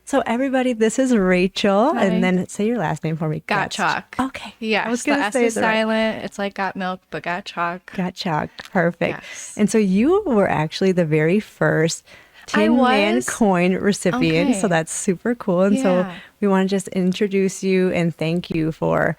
So everybody, this is Rachel. Hi. And then say your last name for me. Gottschalk. Okay. Yes, I was the going to S say is the right. silent. It's like got milk, but Gottschalk. Gottschalk. Perfect. Yes. And so you were actually the very first I Tinman was? Coin recipient. So Okay. that's super cool. And so Yeah. we want to just introduce you and thank you for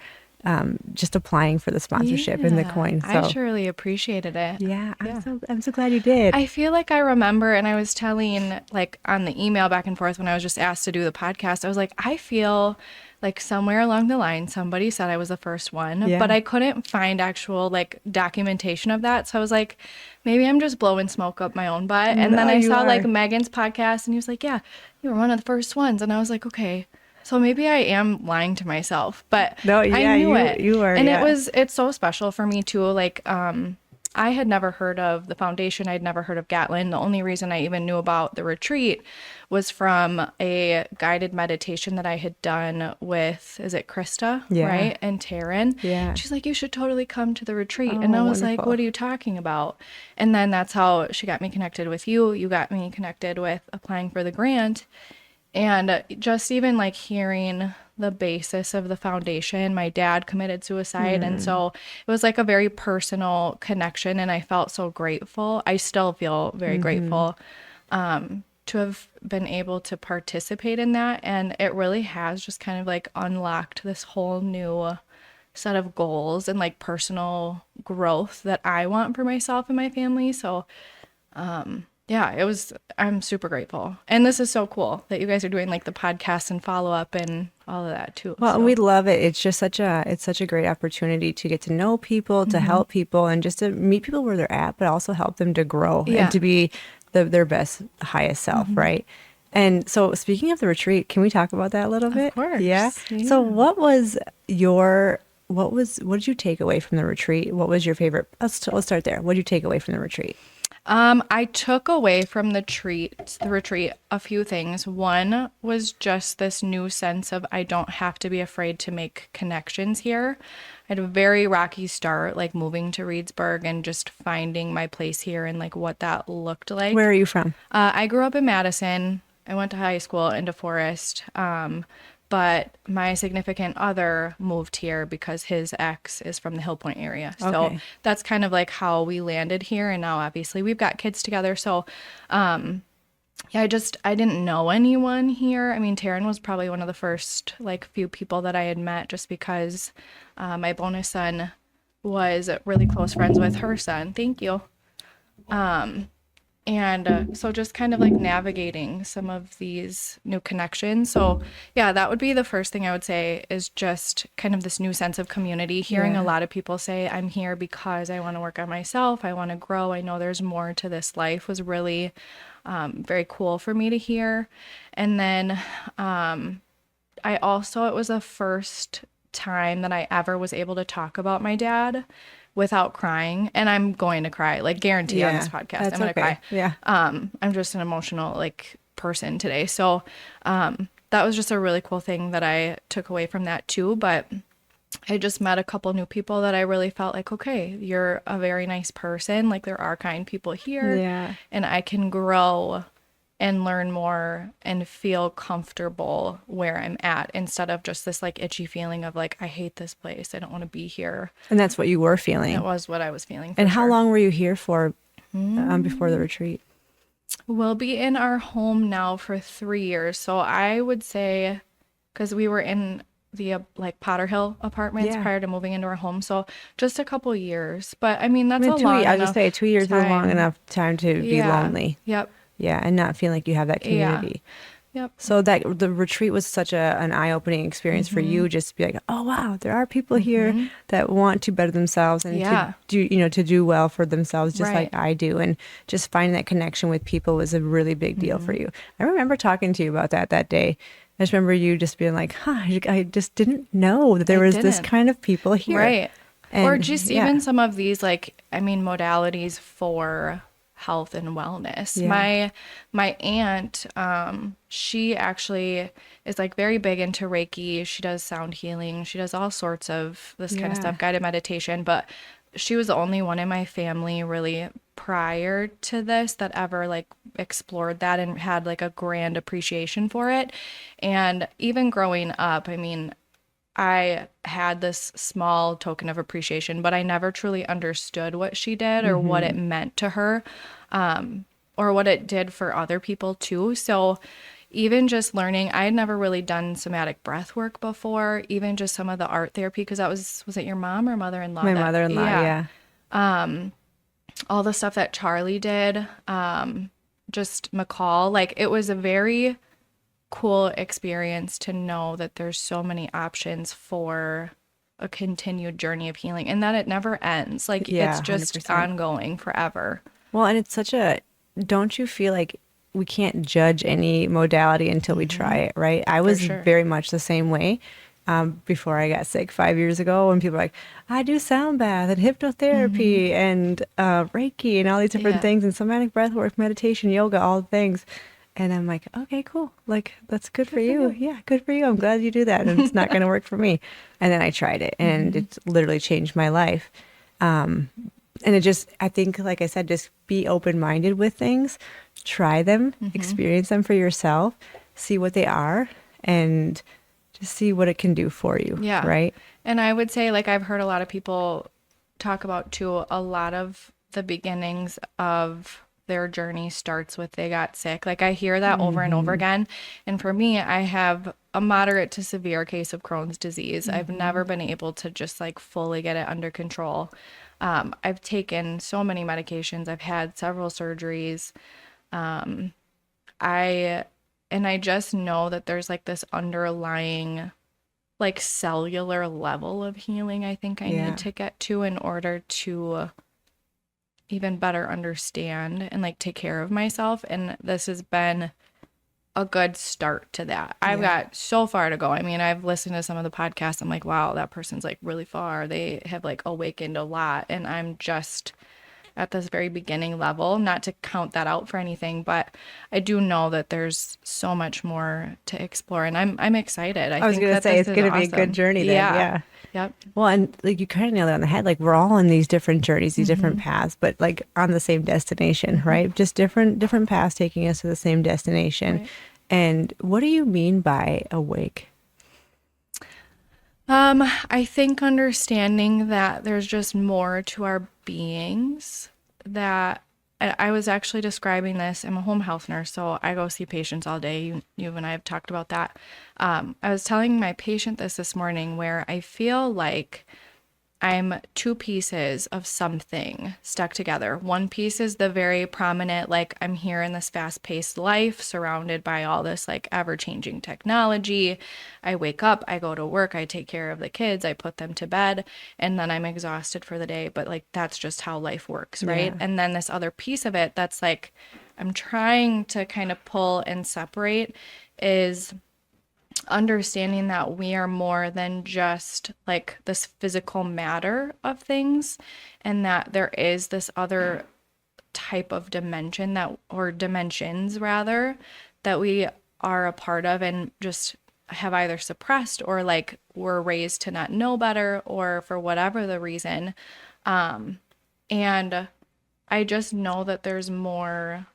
just applying for the sponsorship in the Yeah, coin. I So surely appreciated it. yeah, Yeah. I'm so glad you did. I feel like I remember, and I was telling, like, on the email back and forth when I was just asked to do the podcast, I was like, I feel like somewhere along the line, somebody said I was the first one, Yeah. but I couldn't find actual, like, documentation of that. So I was like, maybe I'm just blowing smoke up my own butt. And then No, I you saw, like, are. Megan's podcast, and he was like, yeah, you were one of the first ones. And I was like, okay. So maybe I am lying to myself, but No, I yeah, knew it. you are, And yeah. it's so special for me too. Like, I had never heard of the foundation. I'd never heard of Gatlin. The only reason I even knew about the retreat was from a guided meditation that I had done with, is it Krista? Yeah. Right? And Taryn. Yeah. She's like, you should totally come to the retreat. Oh, And I was like, wonderful. what are you talking about? And then that's how she got me connected with you. You got me connected with applying for the grant. And just even like hearing the basis of the foundation, my dad committed suicide. And so it was like a very personal connection. And I felt so grateful. I still feel very grateful to have been able to participate in that. And it really has just kind of like unlocked this whole new set of goals and like personal growth that I want for myself and my family. So, yeah, I'm super grateful. And this is so cool that you guys are doing like the podcast and follow up and all of that too. Well, So, and we love it. It's just such a great opportunity to get to know people, to help people, and just to meet people where they're at, but also help them to grow Yeah. and to be their best, highest self, right? And so, speaking of the retreat, can we talk about that a little bit? course, Yeah. yeah. So, what did you take away from the retreat? What was your favorite? Let's start there. What did you take away from the retreat? I took away from the retreat a few things. One was just this new sense of I don't have to be afraid to make connections here. I had a very rocky start, like moving to Reedsburg and just finding my place here and like what that looked like. Where are you from? I grew up in Madison. I went to high school in DeForest. But my significant other moved here because his ex is from the Hill Point area. So Okay. that's kind of like how we landed here. And now obviously we've got kids together. So, yeah, I didn't know anyone here. I mean, Taryn was probably one of the first like few people that I had met just because my bonus son was really close friends with her son. Thank you. And so just kind of like navigating some of these new connections. So yeah, that would be the first thing I would say is just kind of this new sense of community. Hearing Yeah. a lot of people say, I'm here because I want to work on myself. I want to grow. I know there's more to this life was really very cool for me to hear. And then it was the first time that I ever was able to talk about my dad without crying, and I'm going to cry, like guarantee on Yeah, this podcast. that's I'm gonna okay. cry. Yeah. I'm just an emotional like person today. So that was just a really cool thing that I took away from that too. But I just met a couple new people that I really felt like, okay, you're a very nice person. Like there are kind people here, Yeah. and I can grow and learn more and feel comfortable where I'm at instead of just this like itchy feeling of like, I hate this place. I don't want to be here. And that's what you were feeling. That was what I was feeling. And how sure. long were you here for before the retreat? We'll be in our home now for 3 years. So I would say, because we were in the like Potter Hill apartments Yeah. prior to moving into our home. So just a couple years. But I mean, that's I a mean, long I was enough just say 2 years is a long time. enough time to be Yeah. lonely. Yep. Yeah, and not feeling like you have that community. Yep. So that the retreat was such an eye-opening experience for you, just to be like, oh wow, there are people here that want to better themselves and Yeah. to do well for themselves, just Right. like I do. And just finding that connection with people was a really big deal for you. I remember talking to you about that day. I just remember you just being like, I just didn't know that there was this didn't. kind of people here. Right. Or And, just yeah. even some of these, like, I mean, modalities for health and wellness. Yeah. My aunt, she actually is like very big into Reiki. She does sound healing. She does all sorts of this kind of Yeah. stuff, guided meditation. But she was the only one in my family really prior to this that ever like explored that and had like a grand appreciation for it. And even growing up, I mean, I had this small token of appreciation, but I never truly understood what she did or what it meant to her, or what it did for other people too. So even just learning, I had never really done somatic breath work before, even just some of the art therapy, because that was it your mom or mother-in-law? My that, mother-in-law, yeah, yeah. all the stuff that Charlie did, just McCall, like it was a very cool experience to know that there's so many options for a continued journey of healing and that it never ends. Like Yeah, it's 100%. just ongoing forever. Well, and it's such a, don't you feel like we can't judge any modality until we try it, right? I For was sure. very much the same way before I got sick 5 years ago when people were like, I do sound bath and hypnotherapy and Reiki and all these different Yeah. things and somatic breath work, meditation, yoga, all the things. And I'm like, okay, cool. Like, that's good for you. Yeah, good for you. I'm glad you do that. And it's not going to work for me. And then I tried it and it's literally changed my life. And it just, I think, like I said, just be open minded with things, try them, experience them for yourself, see what they are, and just see what it can do for you. Yeah. Right. And I would say, like, I've heard a lot of people talk about too, a lot of the beginnings of their journey starts with they got sick. Like, I hear that over and over again. And for me, I have a moderate to severe case of Crohn's disease. I've never been able to just like fully get it under control. I've taken so many medications, I've had several surgeries. I and I just know that there's like this underlying like cellular level of healing I think I Yeah. need to get to in order to even better understand and like take care of myself. And this has been a good start to that. I've Yeah. got so far to go. I mean, I've listened to some of the podcasts. I'm like, wow, that person's like really far. They have like awakened a lot. And I'm just at this very beginning level, not to count that out for anything, but I do know that there's so much more to explore and I'm excited. I I was think going to that say, this it's is going to be a good awesome. journey then. Yeah. Yeah. Yep. Well, and like you kind of nailed it on the head. Like we're all on these different journeys, these different paths, but like on the same destination, right? Just different paths taking us to the same destination. Right. And what do you mean by awake? I think understanding that there's just more to our beings that I was actually describing this. I'm a home health nurse, so I go see patients all day. You and I have talked about that. I was telling my patient this morning where I feel like I'm two pieces of something stuck together. One piece is the very prominent, like I'm here in this fast paced life surrounded by all this like ever changing technology. I wake up, I go to work, I take care of the kids, I put them to bed, and then I'm exhausted for the day. But like that's just how life works, right? Yeah. And then this other piece of it that's like I'm trying to kind of pull and separate is understanding that we are more than just like this physical matter of things and that there is this other type of dimension that or dimensions rather that we are a part of and just have either suppressed or like were raised to not know better or for whatever the reason. And I just know that there's more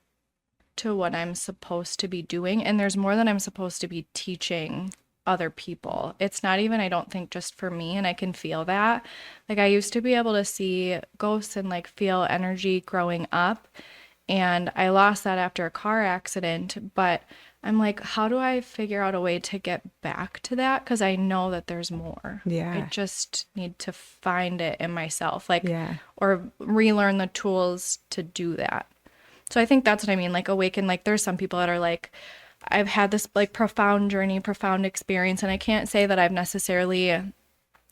to what I'm supposed to be doing. And there's more that I'm supposed to be teaching other people. It's not even, I don't think, just for me. And I can feel that. Like I used to be able to see ghosts and like feel energy growing up. And I lost that after a car accident. But I'm like, how do I figure out a way to get back to that? Because I know that there's more. Yeah. I just need to find it in myself, like, Yeah. or relearn the tools to do that. So I think that's what I mean, like awaken, like there's some people that are like, I've had this like profound journey, profound experience, and I can't say that I've necessarily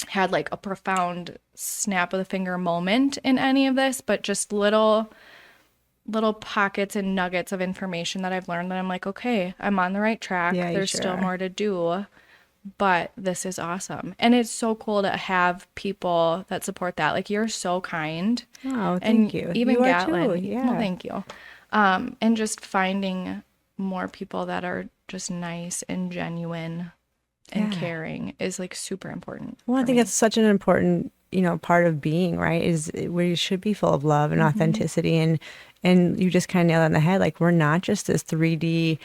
had like a profound snap of the finger moment in any of this, but just little pockets and nuggets of information that I've learned that I'm like, okay, I'm on the right track. Yeah, you There's sure still are. more to do, but this is awesome. And it's so cool to have people that support that. Like you're so kind. Oh, And thank you. even You are Gatlin. too. Yeah. Well, thank you. And just finding more people that are just nice and genuine and Yeah. caring is like super important. Well, I for think me. that's such an important part of being, right, is we should be full of love and authenticity. And you just kind of nailed it on the head. Like, we're not just this 3D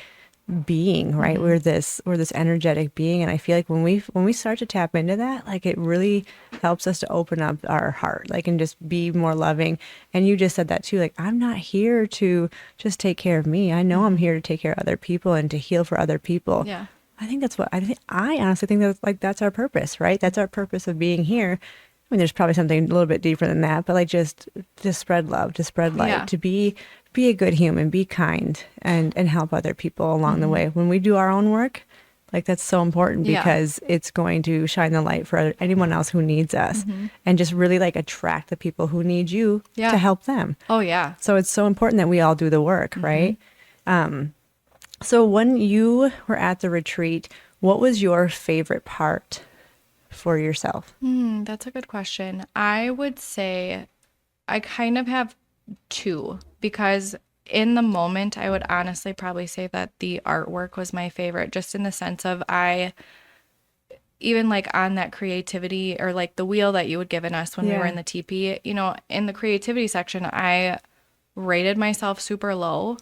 being, right? We're this energetic being. And I feel like when we start to tap into that, like, it really helps us to open up our heart, like, and just be more loving. And you just said that too. Like, I'm not here to just take care of me. I know I'm here to take care of other people and to heal for other people. Yeah. I think that's what I honestly think that's like, that's our purpose, right? That's our purpose of being here. I mean, there's probably something a little bit deeper than that, but like, just to spread love, to spread light, Yeah. to be a good human, be kind, and help other people along the way. When we do our own work, like, that's so important, Yeah. because it's going to shine the light for anyone else who needs us, and just really like attract the people who need you Yeah. to help them. Oh, yeah. So it's so important that we all do the work, right? So when you were at the retreat, what was your favorite part for yourself? That's a good question. I would say I kind of have two, because in the moment, I would honestly probably say that the artwork was my favorite, just in the sense of even like on that creativity, or like the wheel that you had given us when we were Yeah. in the teepee, in the creativity section, I rated myself super low.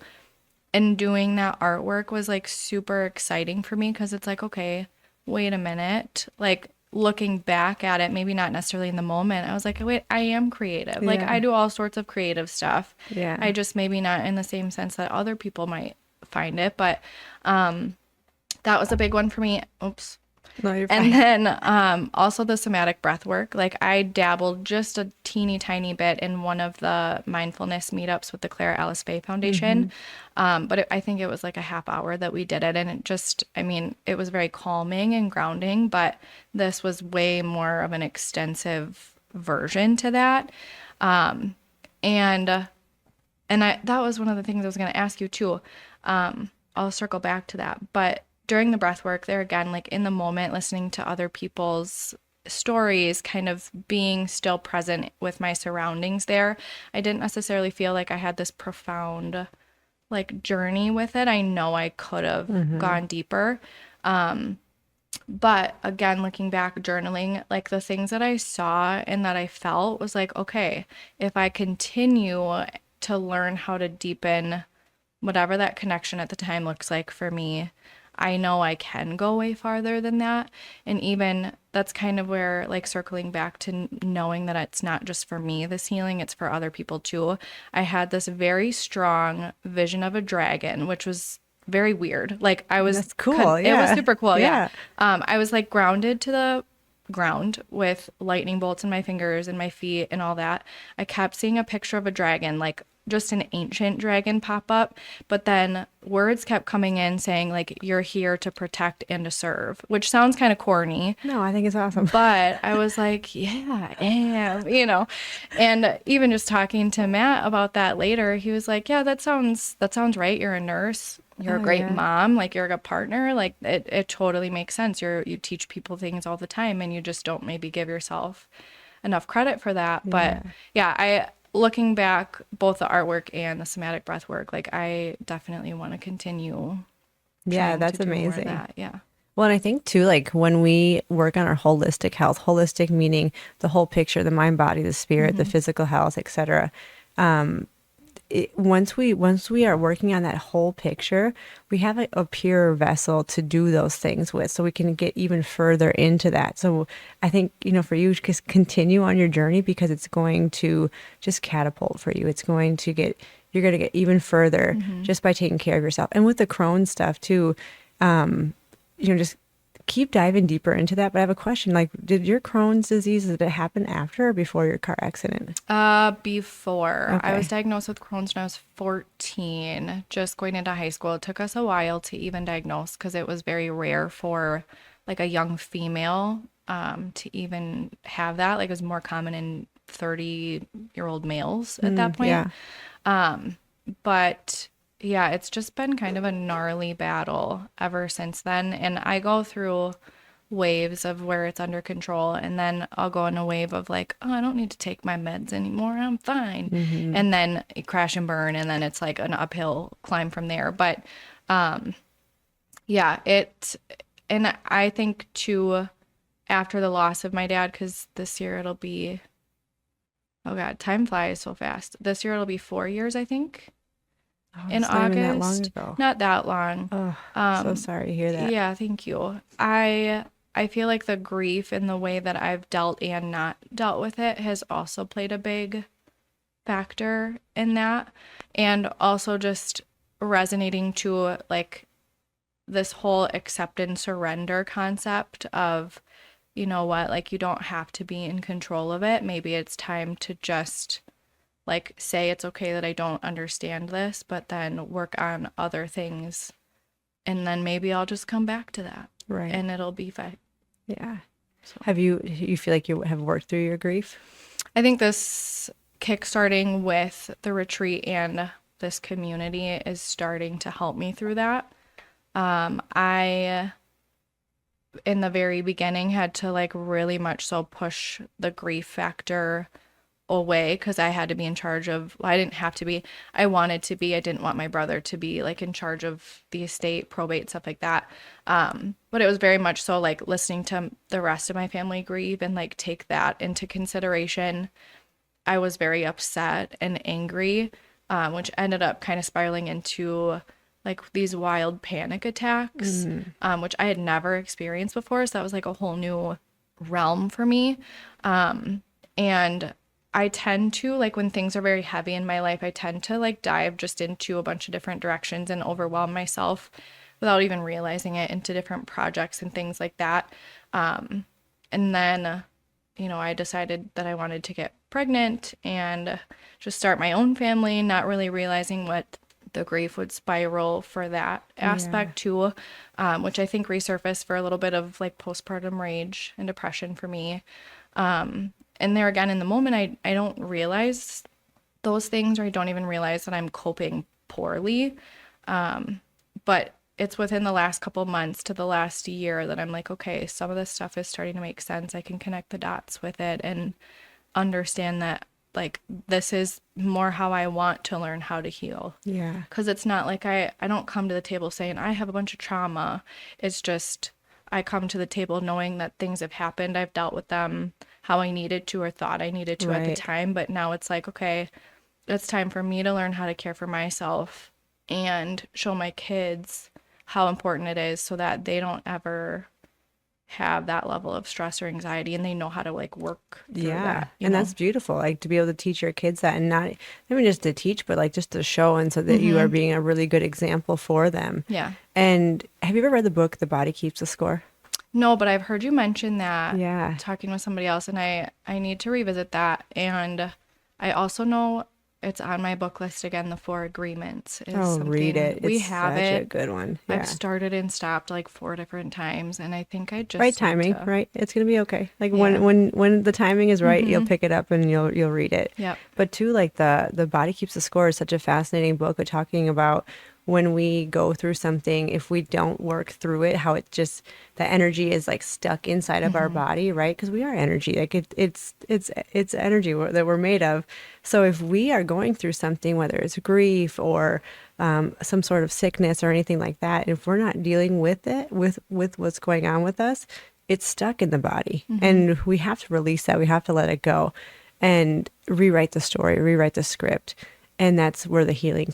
And doing that artwork was like super exciting for me, because it's like, okay, wait a minute. Like, looking back at it, maybe not necessarily in the moment, I was like, wait, I am creative. Like, Yeah. I do all sorts of creative stuff. Yeah. I just maybe not in the same sense that other people might find it. But that was a big one for me. Oops. No, you're fine. And then also the somatic breath work. Like, I dabbled just a teeny tiny bit in one of the mindfulness meetups with the Clara Alice Faye Foundation. But I think it was like a half hour that we did it. And it just, I mean, it was very calming and grounding, but this was way more of an extensive version to that. And that was one of the things I was going to ask you too. I'll circle back to that. But during the breath work there, again, like in the moment, listening to other people's stories, kind of being still present with my surroundings there, I didn't necessarily feel like I had this profound like journey with it. I know I could have gone deeper. But again, looking back, journaling, like the things that I saw and that I felt was like, okay, if I continue to learn how to deepen whatever that connection at the time looks like for me, I know I can go way farther than that. And even that's kind of where, like, circling back to knowing that it's not just for me, this healing, it's for other people too. I had this very strong vision of a dragon, which was very weird. Like, I was, That's cool. it was super cool. Yeah. I was like grounded to the ground with lightning bolts in my fingers and my feet and all that. I kept seeing a picture of a dragon, like just an ancient dragon pop up, but then words kept coming in saying like, you're here to protect and to serve, which sounds kind of corny. No, I think it's awesome. But I was like, yeah, I am, and even just talking to Matt about that later, he was like, yeah, that sounds right. You're a nurse. You're a great mom. Like, you're a good partner. Like, it totally makes sense. You teach people things all the time, and you just don't maybe give yourself enough credit for that. But yeah, looking back, both the artwork and the somatic breath work, like, I definitely want to continue. Yeah, that's to do more of amazing. that. Yeah. Well, and I think too, like, when we work on our holistic health, holistic meaning the whole picture, the mind, body, the spirit, the physical health, etc. Once we are working on that whole picture, we have a pure vessel to do those things with, so we can get even further into that. So I think, for you, just continue on your journey, because it's going to just catapult for you. You're going to get even further just by taking care of yourself. And with the Crohn's stuff too, just keep diving deeper into that. But I have a question, like, did your Crohn's disease, did it happen after or before your car accident? Before. Okay. I was diagnosed with Crohn's when I was 14, just going into high school. It took us a while to even diagnose, because it was very rare for like a young female to even have that. Like, it was more common in 30-year-old males at that point. Yeah. But yeah, it's just been kind of a gnarly battle ever since then. And I go through waves of where it's under control, and then I'll go in a wave of like, oh, I don't need to take my meds anymore, I'm fine. And then it crash and burn, and then it's like an uphill climb from there. But yeah, and I think too, after the loss of my dad, because this year it'll be, oh God, time flies so fast. This year it'll be 4 years, I think, Oh, in it's not even that long August. ago. Not that long. Oh, so sorry to hear that. Yeah, thank you. I feel like the grief and the way that I've dealt and not dealt with it has also played a big factor in that. And also just resonating to like this whole accept and surrender concept of, you know what, like you don't have to be in control of it. Maybe it's time to just like say it's okay that I don't understand this, but then work on other things. And then maybe I'll just come back to that. Right. And it'll be fine. Yeah. So. You feel like you have worked through your grief? I think this kickstarting with the retreat and this community is starting to help me through that. I, in the very beginning, had to like really much so push the grief factor away because I had to be in charge of, well, I didn't have to be, I wanted to be, I didn't want my brother to be like in charge of the estate, probate, stuff like that. But it was very much so like listening to the rest of my family grieve and like take that into consideration. I was very upset and angry, which ended up kind of spiraling into like these wild panic attacks, which I had never experienced before. So that was like a whole new realm for me. And I tend to, like, when things are very heavy in my life, I tend to like dive just into a bunch of different directions and overwhelm myself without even realizing it into different projects and things like that. And then, you know, I decided that I wanted to get pregnant and just start my own family, not really realizing what the grief would spiral for that aspect too, which I think resurfaced for a little bit of like postpartum rage and depression for me. And there again, in the moment, I don't realize those things, or I don't even realize that I'm coping poorly. But it's within the last couple of months to the last year that I'm like, okay, some of this stuff is starting to make sense. I can connect the dots with it and understand that like this is more how I want to learn how to heal. Yeah. Because it's not like I don't come to the table saying I have a bunch of trauma. It's just I come to the table knowing that things have happened. I've dealt with them how I needed to or thought I needed to at the time. But now it's like, okay, it's time for me to learn how to care for myself and show my kids how important it is so that they don't ever have that level of stress or anxiety and they know how to like work through that. And that's beautiful, like to be able to teach your kids that, and not even just to teach, but like just to show, and so that you are being a really good example for them. Yeah. And have you ever read the book The Body Keeps the Score? No, but I've heard you mention that. Yeah. Talking with somebody else, and I need to revisit that. And I also know it's on my book list again. The Four Agreements is something read it. We it's have such it. a good one. Yeah. I've started and stopped like 4 different times, and I think I just right timing, right? It's gonna be okay. Like Yeah. when the timing is right, you'll pick it up and you'll read it. Yep. But too, like the Body Keeps the Score is such a fascinating book of talking about when we go through something, if we don't work through it, how it just, the energy is like stuck inside of our body, right? Because we are energy, like it's energy that we're made of. So if we are going through something, whether it's grief or some sort of sickness or anything like that, if we're not dealing with it, with what's going on with us, it's stuck in the body, and we have to release that. We have to let it go and rewrite the story, rewrite the script. And that's where the healing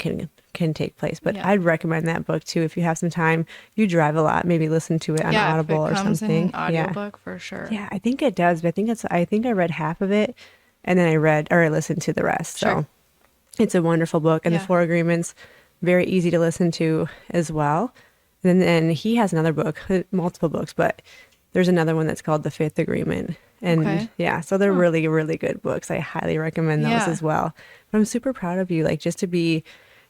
can take place. But I'd recommend that book too if you have some time. You drive a lot, maybe listen to it on Audible or something. In audiobook for sure. Yeah, I think it does. But I think I read half of it, and then I listened to the rest. Sure. So it's a wonderful book, and the Four Agreements, very easy to listen to as well. And then he has another book, multiple books, but there's another one that's called The Fifth Agreement. And so they're really, really good books. I highly recommend those as well. But I'm super proud of you, like just to be,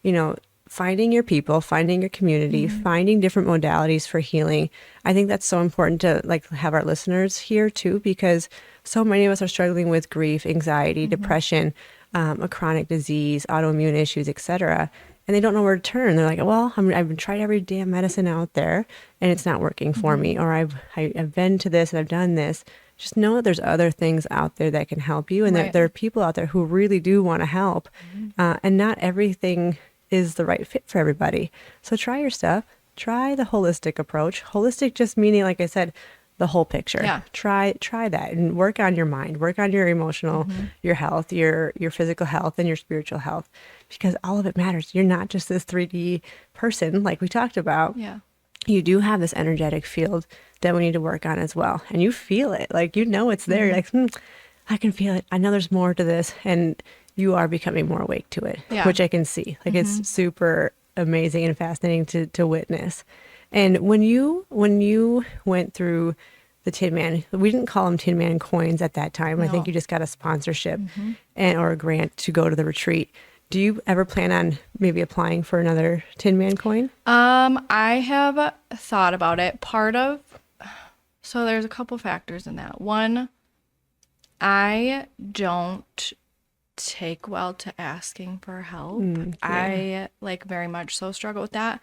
you know, finding your people, finding your community, finding different modalities for healing. I think that's so important to like have our listeners here too, because so many of us are struggling with grief, anxiety, depression, a chronic disease, autoimmune issues, etc. And they don't know where to turn. They're like, well, I've tried every damn medicine out there and it's not working for me. Or I've been to this and I've done this. Just know that there's other things out there that can help you. And there are people out there who really do want to help. And not everything is the right fit for everybody. So try your stuff. Try the holistic approach. Holistic just meaning, like I said, the whole picture. Yeah. Try that and work on your mind, work on your emotional, your health, your physical health, and your spiritual health, because all of it matters. You're not just this 3D person like we talked about. Yeah. You do have this energetic field that we need to work on as well. And you feel it, like, you know, it's there. You're like, I can feel it. I know there's more to this. And you are becoming more awake to it, which I can see. Like, it's super amazing and fascinating to witness. And when you went through the Tinman, we didn't call them Tinman Coins at that time. No. I think you just got a sponsorship or a grant to go to the retreat. Do you ever plan on maybe applying for another Tinman Coin? I have thought about it. So there's a couple factors in that. One, I don't take well to asking for help. I like very much so struggle with that.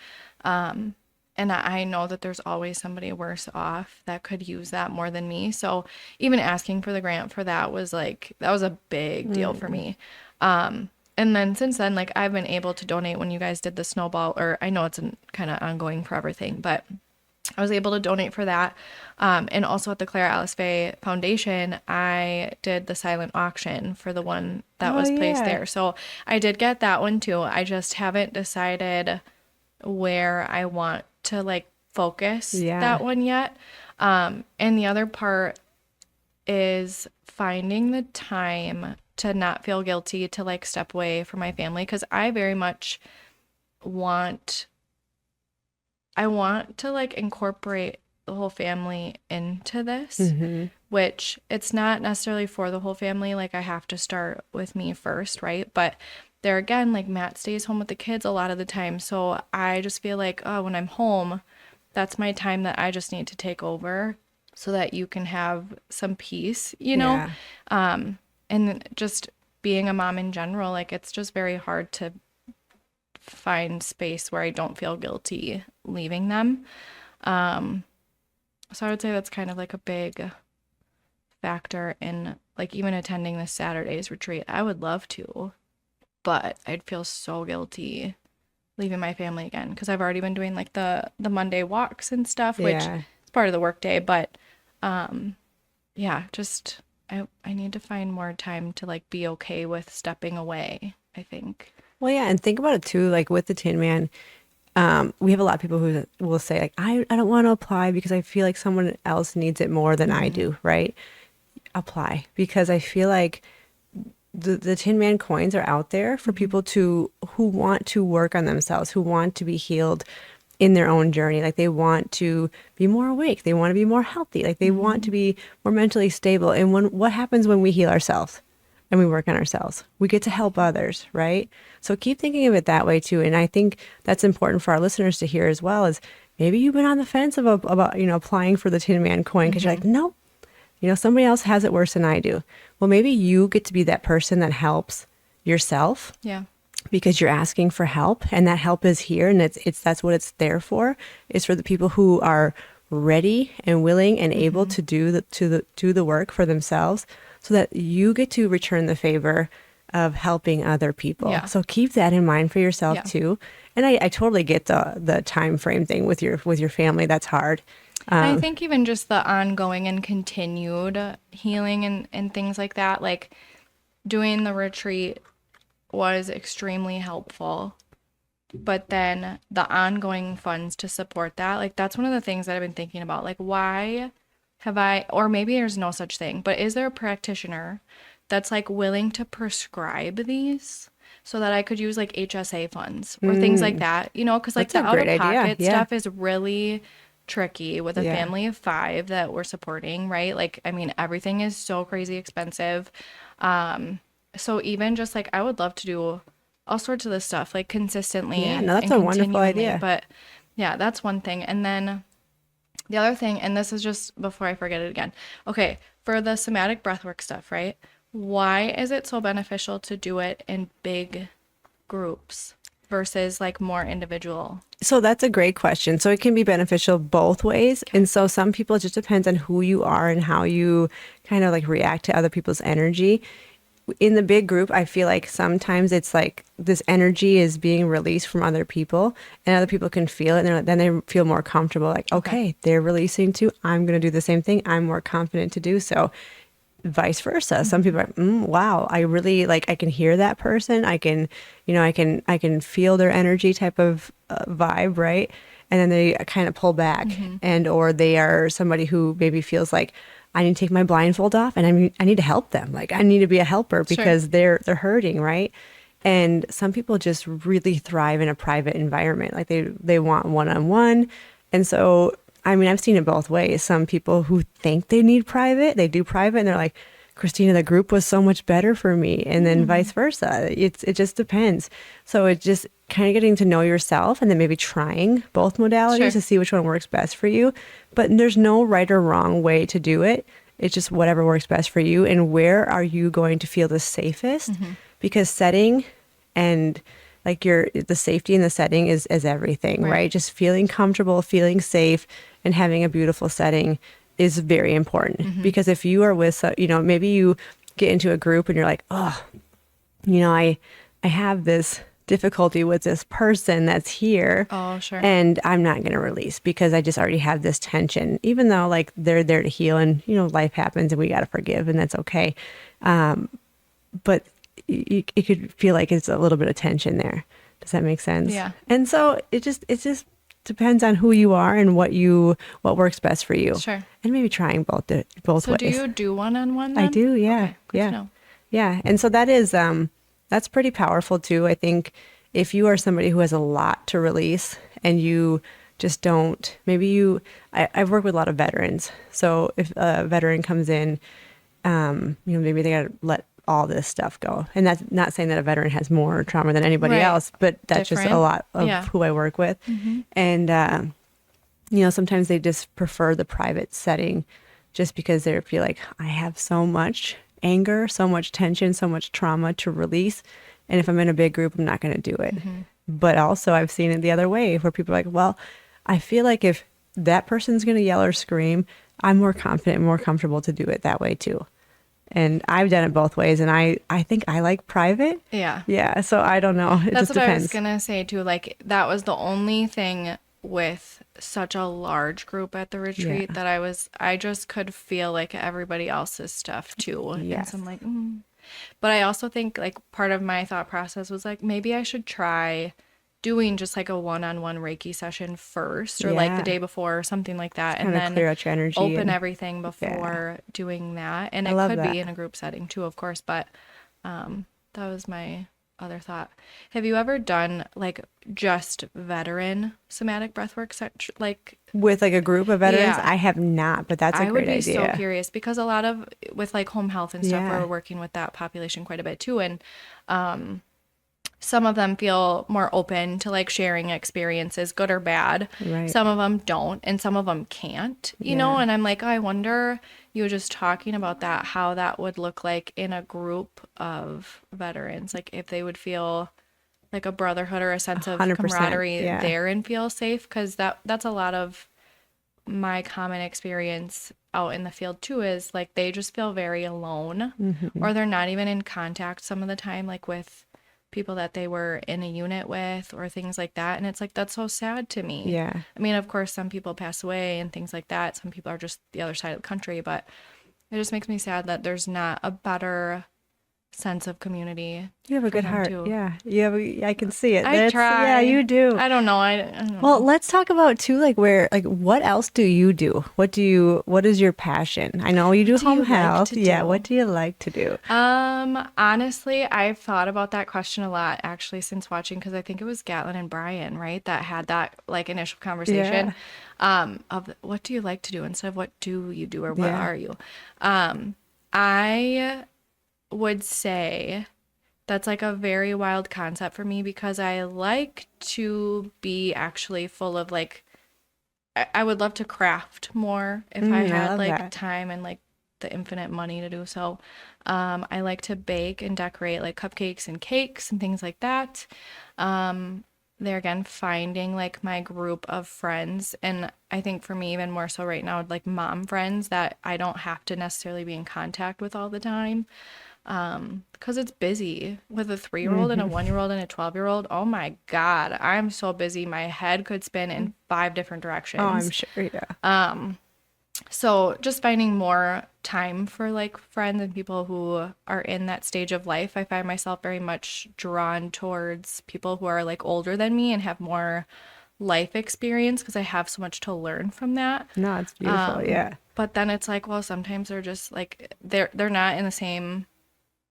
And I know that there's always somebody worse off that could use that more than me. So even asking for the grant for that was a big deal for me. And then since then, like, I've been able to donate when you guys did the snowball, or I know it's a kind of ongoing forever thing, but I was able to donate for that. And also at the Clara Alice Faye Foundation, I did the silent auction for the one that was placed there. So I did get that one too. I just haven't decided where I want to like focus that one yet. And the other part is finding the time to not feel guilty to like step away from my family, because I very much want to like incorporate the whole family into this, which it's not necessarily for the whole family. Like, I have to start with me first, right? But there again, like, Matt stays home with the kids a lot of the time, so I just feel like, oh, when I'm home, that's my time that I just need to take over so that you can have some peace, you know? And just being a mom in general, like, it's just very hard to find space where I don't feel guilty leaving them. So I would say that's kind of like a big factor in like even attending this Saturday's retreat. I would love to, but I'd feel so guilty leaving my family again, because I've already been doing like the Monday walks and stuff, which is part of the work day. But just I need to find more time to like be okay with stepping away, I think. Well, yeah, and think about it too, like with the Tin Man, we have a lot of people who will say, like, I don't want to apply because I feel like someone else needs it more than I do, right? Apply, because I feel like the Tin Man coins are out there for people who want to work on themselves, who want to be healed in their own journey. Like, they want to be more awake. They want to be more healthy. Like, they want to be more mentally stable. And what happens when we heal ourselves and we work on ourselves? We get to help others, right? So keep thinking of it that way too. And I think that's important for our listeners to hear as well, is maybe you've been on the fence about applying for the Tin Man coin because you're like, nope, somebody else has it worse than I do. Well, maybe you get to be that person that helps yourself. Yeah. Because you're asking for help, and that help is here, and that's what it's there for. It's for the people who are ready and willing and able to do the work for themselves, so that you get to return the favor of helping other people. Yeah. So keep that in mind for yourself too. And I totally get the time frame thing with your family. That's hard. I think even just the ongoing and continued healing and things like that, like doing the retreat was extremely helpful. But then the ongoing funds to support that, like, that's one of the things that I've been thinking about. Like, why have or maybe there's no such thing, but is there a practitioner that's like willing to prescribe these so that I could use like HSA funds or things like that, because like the out-of-pocket stuff is really tricky with a family of 5 that we're supporting, right? Like, I mean, everything is so crazy expensive. So even just like, I would love to do all sorts of this stuff like consistently. Yeah, no, that's a wonderful idea. But yeah, that's one thing. And then the other thing, and this is just before I forget it again. Okay, for the somatic breathwork stuff, right? Why is it so beneficial to do it in big groups versus like more individual? So that's a great question. So it can be beneficial both ways. Okay. And so some people, it just depends on who you are and how you kind of like react to other people's energy. in the big group, I feel like sometimes it's like this energy is being released from other people, and other people can feel it, and then they feel more comfortable. Like, okay, they're releasing too. I'm going to do the same thing. I'm more confident to do so. Vice versa. Some people are like, wow, I really like, I can hear that person. I can, I can feel their energy type of vibe, right? And then they kind of pull back, and or they are somebody who maybe feels like, I need to take my blindfold off, and I need to help them. Like, I need to be a helper because they're hurting, right? And some people just really thrive in a private environment. Like they want one-on-one. And so, I mean, I've seen it both ways. Some people who think they need private, they do private, and they're like, Khrystyna, the group was so much better for me. And then vice versa. It just depends. So it's just kind of getting to know yourself, and then maybe trying both modalities to see which one works best for you. But there's no right or wrong way to do it. It's just whatever works best for you. And where are you going to feel the safest? Because setting and like the safety in the setting is everything, right? Just feeling comfortable, feeling safe, and having a beautiful setting is very important. Because if you are with, maybe you get into a group and you're like, oh, I have this difficulty with this person that's here. Oh, sure. And I'm not going to release because I just already have this tension, even though like they're there to heal, and, life happens and we got to forgive, and that's okay. But it could feel like it's a little bit of tension there. Does that make sense? Yeah. And so it just depends on who you are and what works best for you. Sure. And maybe trying both ways. So do you do one-on-one then? I do. Yeah. Okay, good to know. Yeah. And so that is, that's pretty powerful too. I think if you are somebody who has a lot to release and you just don't, I've worked with a lot of veterans. So if a veteran comes in, maybe they got to let all this stuff go. And that's not saying that a veteran has more trauma than anybody else, but that's just a lot of who I work with. And, sometimes they just prefer the private setting just because they feel like, I have so much anger, so much tension, so much trauma to release. And if I'm in a big group, I'm not going to do it. But also I've seen it the other way where people are like, well, I feel like if that person's going to yell or scream, I'm more confident and more comfortable to do it that way too. And I've done it both ways, and I think I like private. Yeah. Yeah, so I don't know. It That's just what depends. I was going to say too. Like, that was the only thing with such a large group at the retreat that I just could feel like everybody else's stuff too. Yes. And so I'm like, But I also think like part of my thought process was like, maybe I should try doing just like a one-on-one Reiki session first, or like the day before or something like that, and then clear out your energy, open everything before doing that. And it could be in a group setting too, of course, but that was my other thought. Have you ever done like just veteran somatic breathwork like with like a group of veterans? Yeah. I have not, but that's a great idea. I would be so curious, because a lot of with like home health and stuff, we're working with that population quite a bit too, and some of them feel more open to like sharing experiences, good or bad. Right. Some of them don't, and some of them can't, you know, and I'm like, I wonder, you were just talking about that, how that would look like in a group of veterans, like if they would feel like a brotherhood or a sense of camaraderie there and feel safe, because that's a lot of my common experience out in the field too, is like they just feel very alone, or they're not even in contact some of the time, like with people that they were in a unit with or things like that. And it's like, that's so sad to me. Yeah. I mean, of course, some people pass away and things like that. Some people are just the other side of the country, but it just makes me sad that there's not a better sense of community. You have a good heart. Too. Yeah. I can see it. I try. Yeah, you do. I don't know. I don't know. Well, let's talk about too, like what else do you do? What is your passion? I know you do home health. Yeah. What do you like to do? Honestly, I've thought about that question a lot actually since watching, because I think it was Gatlin and Brian, right, that had that like initial conversation of what do you like to do instead of what do you do or what are you? I would say that's like a very wild concept for me, because I like to be actually full of like, I would love to craft more if I had like time and like the infinite money to do so. I like to bake and decorate like cupcakes and cakes and things like that. There again, finding like my group of friends, and I think for me even more so right now, like mom friends that I don't have to necessarily be in contact with all the time. because it's busy with a 3-year-old and a 1-year-old and a 12-year-old. Oh my God, I'm so busy. My head could spin in 5 different directions. Oh, I'm sure. Yeah. So just finding more time for like friends and people who are in that stage of life. I find myself very much drawn towards people who are like older than me and have more life experience because I have so much to learn from that. No, it's beautiful. Yeah. But then it's like, well, sometimes they're just like they're not in the same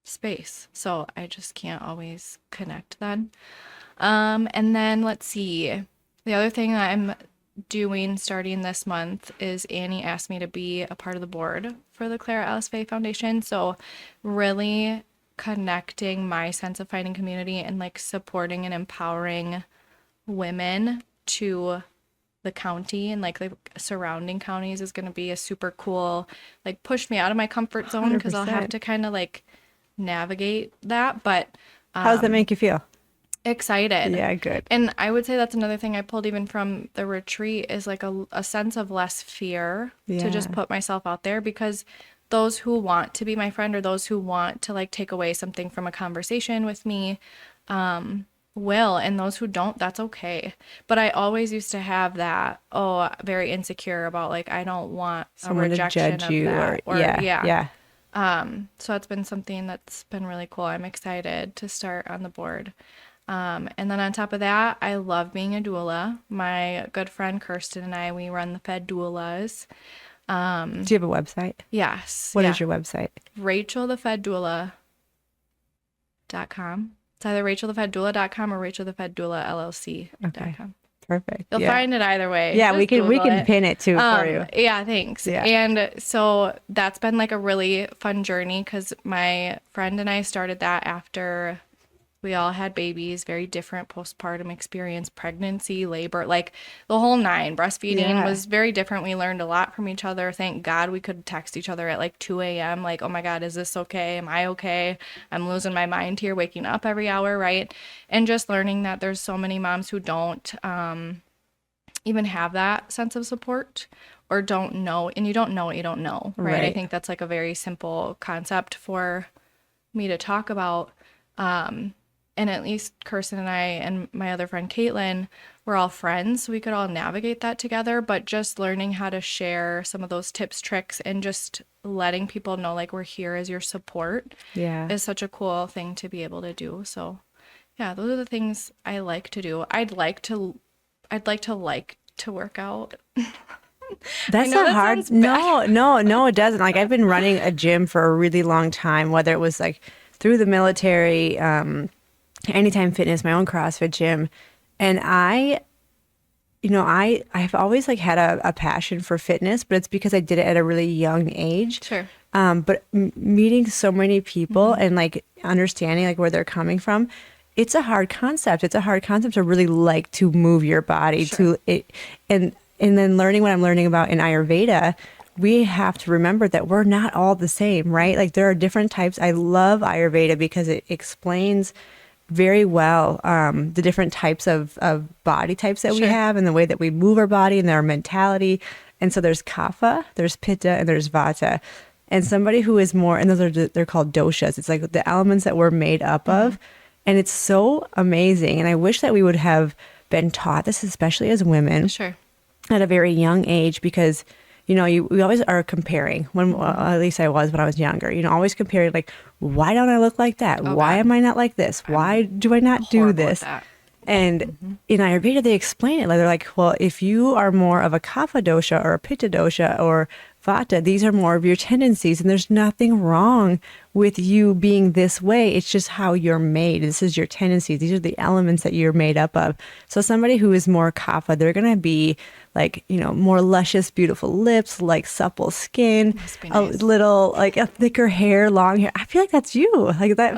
space. So I just can't always connect then. And then let's see. The other thing that I'm doing starting this month is Annie asked me to be a part of the board for the Clara Alice Faye Foundation. So really connecting my sense of finding community and like supporting and empowering women to the county and like the surrounding counties is going to be a super cool, like push me out of my comfort zone because I'll have to kind of like navigate that. But how does that make you feel? Excited. Yeah, good. And I would say that's another thing I pulled even from the retreat is like a sense of less fear to just put myself out there, because those who want to be my friend or those who want to like take away something from a conversation with me will, and those who don't, that's okay. But I always used to have that, very insecure about like I don't want someone a rejection to judge of you that, or yeah. So that's been something that's been really cool. I'm excited to start on the board. And then on top of that, I love being a doula. My good friend Khrystyna and I, we run the Fed Doulas. Do you have a website? Yes. What is your website? RachelTheFedDoula.com. It's either RachelTheFedDoula.com or RachelTheFedDoulaLLC.com. Okay. Perfect. You'll find it either way. Yeah, Just we Google can it. pin it too for you. Yeah, thanks. Yeah. And so that's been like a really fun journey because my friend and I started that after we all had babies, very different postpartum experience, pregnancy, labor, like the whole 9. Breastfeeding was very different. We learned a lot from each other. Thank God we could text each other at like 2 a.m. Like, oh my God, is this okay? Am I okay? I'm losing my mind here, waking up every hour, right? And just learning that there's so many moms who don't even have that sense of support or don't know. And you don't know what you don't know, right? I think that's like a very simple concept for me to talk about. And at least Kirsten and I and my other friend Caitlin, we're all friends, so we could all navigate that together. But just learning how to share some of those tips, tricks, and just letting people know like we're here as your support is such a cool thing to be able to do. So yeah, those are the things I like to do. I'd like to work out. That's a hard. No, it doesn't. Like I've been running a gym for a really long time, whether it was like through the military, Anytime Fitness, my own CrossFit gym. And I've always like had a passion for fitness, but it's because I did it at a really young age. Sure. But meeting so many people and like understanding like where they're coming from, it's a hard concept. It's a hard concept to really like to move your body to it. And then learning what I'm learning about in Ayurveda, we have to remember that we're not all the same, right? Like there are different types. I love Ayurveda because it explains very well the different types of body types that we have and the way that we move our body and our mentality. And so there's kapha, there's pitta, and there's vata. And somebody who is more, and they're called doshas. It's like the elements that we're made up of. And it's so amazing. And I wish that we would have been taught this, especially as women, at a very young age, because we always are comparing. At least I was when I was younger. Always comparing. Like, why don't I look like that? Why am I not like this? Why do I not do this? And in Ayurveda, they explain it. Like, they're like, well, if you are more of a kapha dosha or a pitta dosha or vata, these are more of your tendencies, and there's nothing wrong with you being this way. It's just how you're made. This is your tendencies. These are the elements that you're made up of. So somebody who is more kapha, they're going to be like, more luscious, beautiful lips, like supple skin, a little, like a thicker hair, long hair. I feel like that's you. Like that,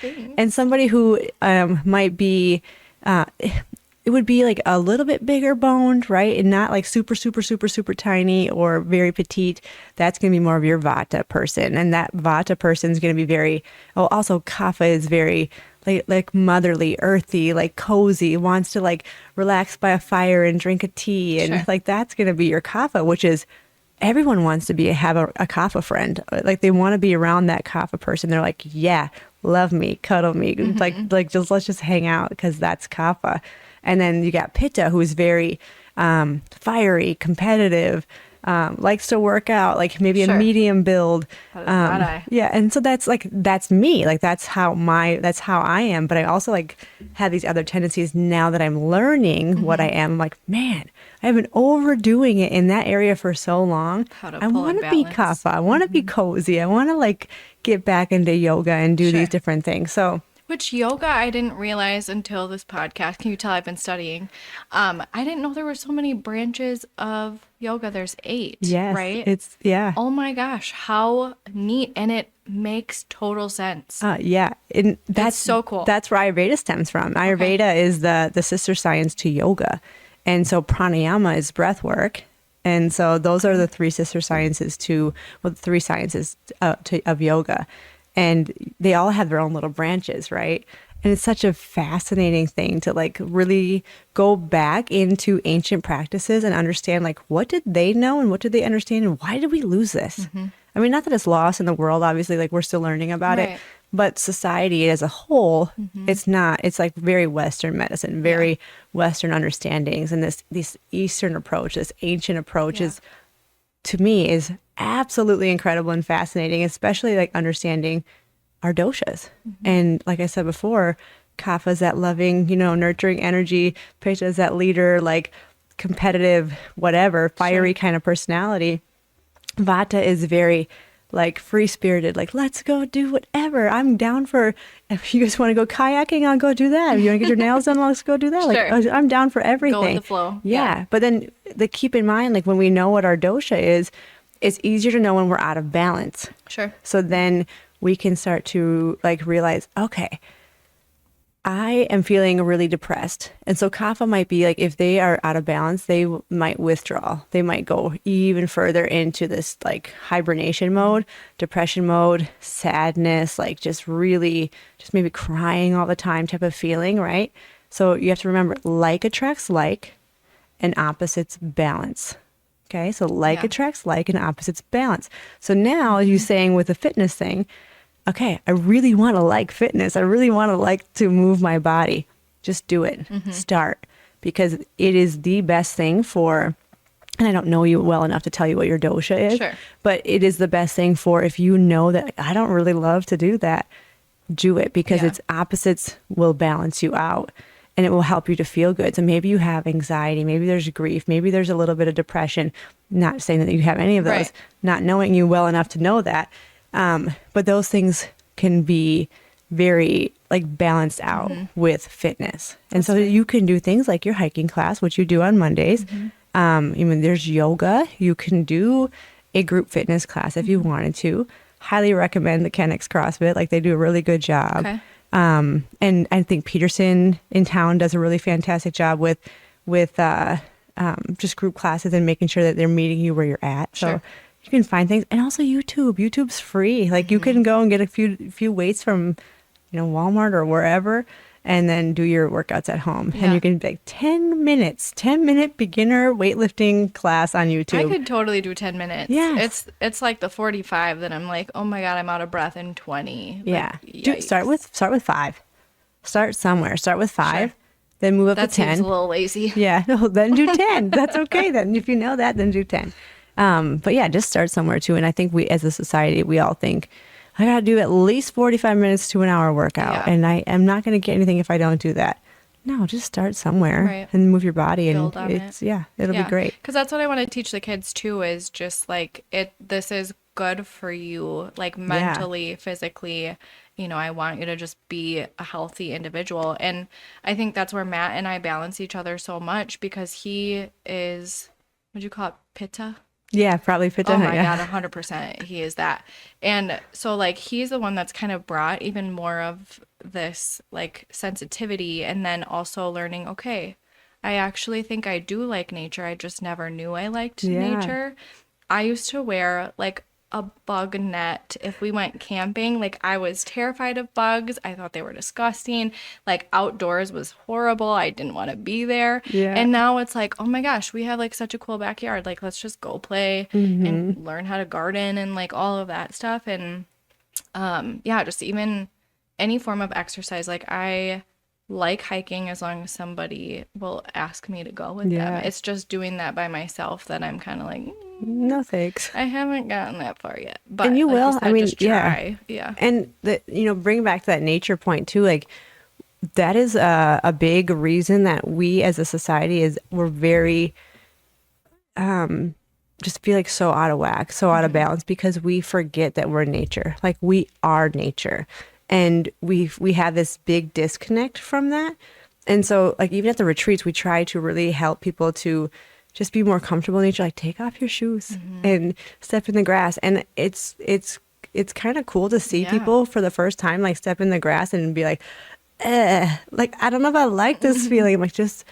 Thanks. And somebody who might be, it would be like a little bit bigger boned, right? And not like super, super, super, super tiny or very petite. That's going to be more of your vata person. And that vata person is going to be very, also kapha is very like motherly, earthy, like cozy, wants to like relax by a fire and drink a tea. And like, that's going to be your kapha, which is everyone wants to have a kapha friend. Like they want to be around that kapha person. They're like, yeah, love me, cuddle me, like just let's just hang out because that's kapha. And then you got pitta, who is very fiery, competitive, likes to work out, like maybe a Sure. medium build. That is not I. Yeah, and so that's me. Like that's how I am. But I also like have these other tendencies now that I'm learning what I am. I'm like, man, I've been overdoing it in that area for so long. How to I pull in want to be balance. kapha. I want to be cozy. I want to like get back into yoga and do Sure. these different things. So Which yoga I didn't realize until this podcast. Can you tell I've been studying? I didn't know there were so many branches of yoga. There's 8, yes, right? yeah. Oh my gosh, how neat. And it makes total sense. Yeah, and that's so cool. That's where Ayurveda stems from. Ayurveda is the sister science to yoga, and so pranayama is breath work, and so those are the 3 sister sciences the 3 sciences of yoga, and they all have their own little branches, right? And it's such a fascinating thing to like really go back into ancient practices and understand like what did they know and what did they understand and why did we lose this? I mean, not that it's lost in the world, obviously, like we're still learning about it, Right. but society as a whole, it's not, it's like very Western medicine, very Western understandings. And this Eastern approach, this ancient approach is, to me, is absolutely incredible and fascinating, especially like understanding our doshas. And like I said before, kapha is that loving, nurturing energy, pitta is that leader, like competitive, whatever, fiery kind of personality. Vata is very like free spirited, like let's go do whatever. I'm down for, if you guys want to go kayaking, I'll go do that. If you want to get your nails done, let's go do that. Sure. Like I'm down for everything. Go with the flow. Yeah. But then keep in mind, like when we know what our dosha is, it's easier to know when we're out of balance. Sure. So then we can start to like realize, okay, I am feeling really depressed. And so kapha might be like, if they are out of balance, they might withdraw. They might go even further into this like hibernation mode, depression mode, sadness, like just maybe crying all the time type of feeling, right? So you have to remember, like attracts like and opposites balance. Okay, so like attracts like and opposites balance. So now you saying with the fitness thing, okay, I really want to like fitness. I really want to like to move my body. Just do it. Start. Because it is the best thing for, and I don't know you well enough to tell you what your dosha is, Sure. but it is the best thing for if you know that I don't really love to do that, do it because its opposites will balance you out and it will help you to feel good. So maybe you have anxiety, maybe there's grief, maybe there's a little bit of depression. Not saying that you have any of those, Right. not knowing you well enough to know that. But those things can be very like balanced out with fitness. And so you can do things like your hiking class, which you do on Mondays. Even there's yoga. You can do a group fitness class if you wanted to. Highly recommend the Kennex CrossFit. Like they do a really good job. Okay. And I think Peterson in town does a really fantastic job with just group classes and making sure that they're meeting you where you're at. So Sure. you can find things, and also YouTube. YouTube's free. Like you can go and get a few weights from, Walmart or wherever, and then do your workouts at home. Yeah. And you can be like 10-minute beginner weightlifting class on YouTube. I could totally do 10 minutes. Yes. It's like the 45 that I'm like, oh my God, I'm out of breath in 20. Yeah. Like, Start with 5. Start somewhere. Start with 5. Sure. Then move up That to 10. seems a little lazy. Yeah, no, then do 10. That's okay then. If you know that, then do 10. But yeah, just start somewhere too. And I think we, as a society, we all think, I got to do at least 45 minutes to an hour workout. Yeah. And I am not going to get anything if I don't do that. No, just start somewhere Right. and move your body. Build And on it's, it. it'll be great. Because that's what I want to teach the kids too, is just like this is good for you, like mentally, physically. I want you to just be a healthy individual. And I think that's where Matt and I balance each other so much, because he is, what'd you call it? Pitta? Yeah, probably fit Oh down. my Yeah. God, 100%. He is that. And so like he's the one that's kind of brought even more of this like sensitivity, and then also learning, okay, I actually think I do like nature. I just never knew I liked Yeah. nature. I used to wear like a bug net if we went camping. Like, I was terrified of bugs. I thought they were disgusting. Like, outdoors was horrible. I didn't want to be there. Yeah. And now it's like, oh my gosh, we have like such a cool backyard. Like, let's just go play and learn how to garden and like all of that stuff. And yeah, just even any form of exercise. Like, I like hiking as long as somebody will ask me to go with them. It's just doing that by myself that I'm kind of like, no thanks. I haven't gotten that far yet. But And you like will. said, I mean, just try. Yeah. And bring back to that nature point too. Like, that is a big reason that we as a society we're very just feel like so out of whack, so out of balance, because we forget that we're nature. Like, we are nature. And we have this big disconnect from that. And so, like, even at the retreats, we try to really help people to just be more comfortable in nature. Like, take off your shoes and step in the grass. And it's kind of cool to see people for the first time, like, step in the grass and be like, like, I don't know if I like this feeling. I'm like, just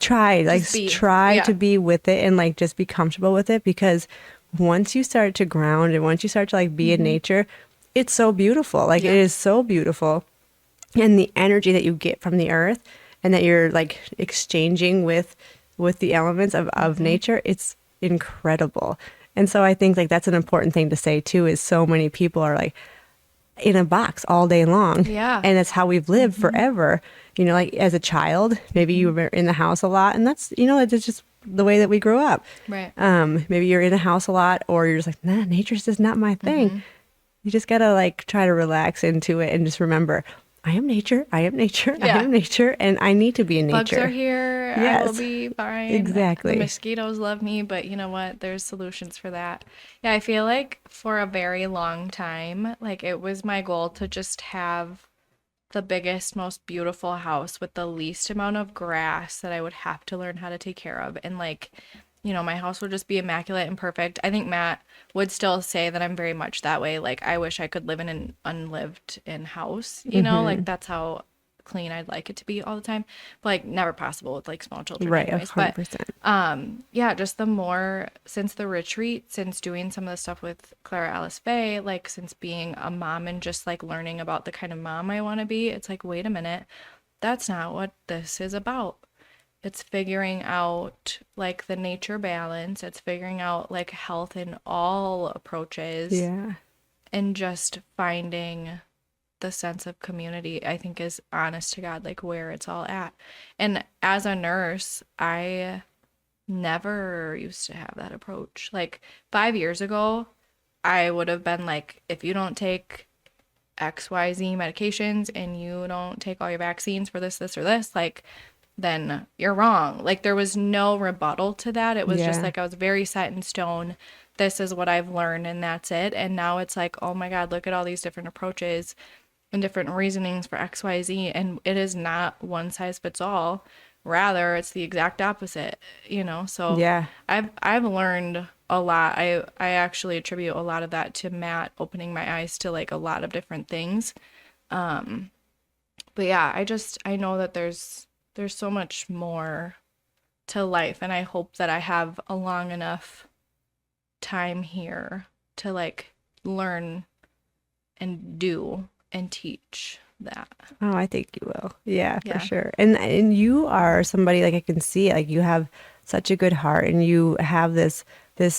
try, like, try to be with it and like just be comfortable with it, because once you start to ground and once you start to like be in nature, it's so beautiful. Like, it is so beautiful. And the energy that you get from the earth and that you're like exchanging with the elements of nature, it's incredible. And so I think like that's an important thing to say too, is so many people are like in a box all day long. Yeah. And that's how we've lived forever. You know, like as a child, maybe you were in the house a lot, and that's, it's just the way that we grew up. Right. Maybe you're in a house a lot, or you're just like, nah, nature's just not my thing. You just gotta like try to relax into it and just remember, I am nature. I am nature. I am nature, and I need to be in nature. Bugs are here. I will be fine. Exactly. The mosquitoes love me, but you know what? There's solutions for that. Yeah, I feel like for a very long time, like, it was my goal to just have the biggest, most beautiful house with the least amount of grass that I would have to learn how to take care of. And like, my house would just be immaculate and perfect. I think Matt would still say that I'm very much that way. Like, I wish I could live in an unlived in house, like that's how clean I'd like it to be all the time. But like, never possible with like small children. Right, anyways. 100%. But yeah, just the more, since the retreat, since doing some of the stuff with Clara Alice Faye, like since being a mom and just like learning about the kind of mom I want to be, it's like, wait a minute, that's not what this is about. It's figuring out like the nature balance. It's figuring out like health in all approaches. Yeah. And just finding the sense of community, I think, is honest to God, like where it's all at. And as a nurse, I never used to have that approach. Like 5 years ago, I would have been like, if you don't take XYZ medications and you don't take all your vaccines for this, or this, like, then you're wrong. Like, there was no rebuttal to that. It was just like, I was very set in stone. This is what I've learned, and that's it. And now it's like, oh my God, look at all these different approaches and different reasonings for XYZ. And it is not one size fits all. Rather, it's the exact opposite, So yeah, I've learned a lot. I actually attribute a lot of that to Matt opening my eyes to like a lot of different things. But yeah, I know that there's so much more to life, and I hope that I have a long enough time here to like learn and do and teach that. Oh, I think you will. Yeah, for sure. And you are somebody, like, I can see it, like you have such a good heart, and you have this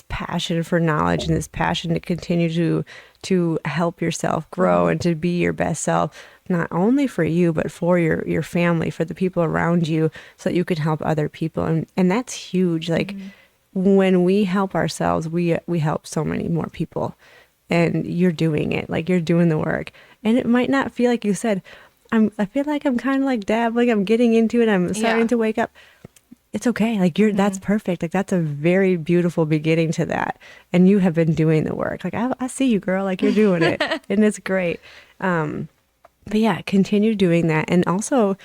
passion for knowledge and this passion to continue to help yourself grow and to be your best self, not only for you, but for your family, for the people around you, so that you can help other people. And that's huge. Like, when we help ourselves, we help so many more people. And you're doing it. Like, you're doing the work. And it might not feel like you said, I feel like I'm kind of like dabbling, I'm getting into it, I'm starting to wake up. It's okay. Like, that's perfect. Like, that's a very beautiful beginning to that. And you have been doing the work. Like, I see you, girl. Like, you're doing it. And it's great. But yeah, continue doing that. And also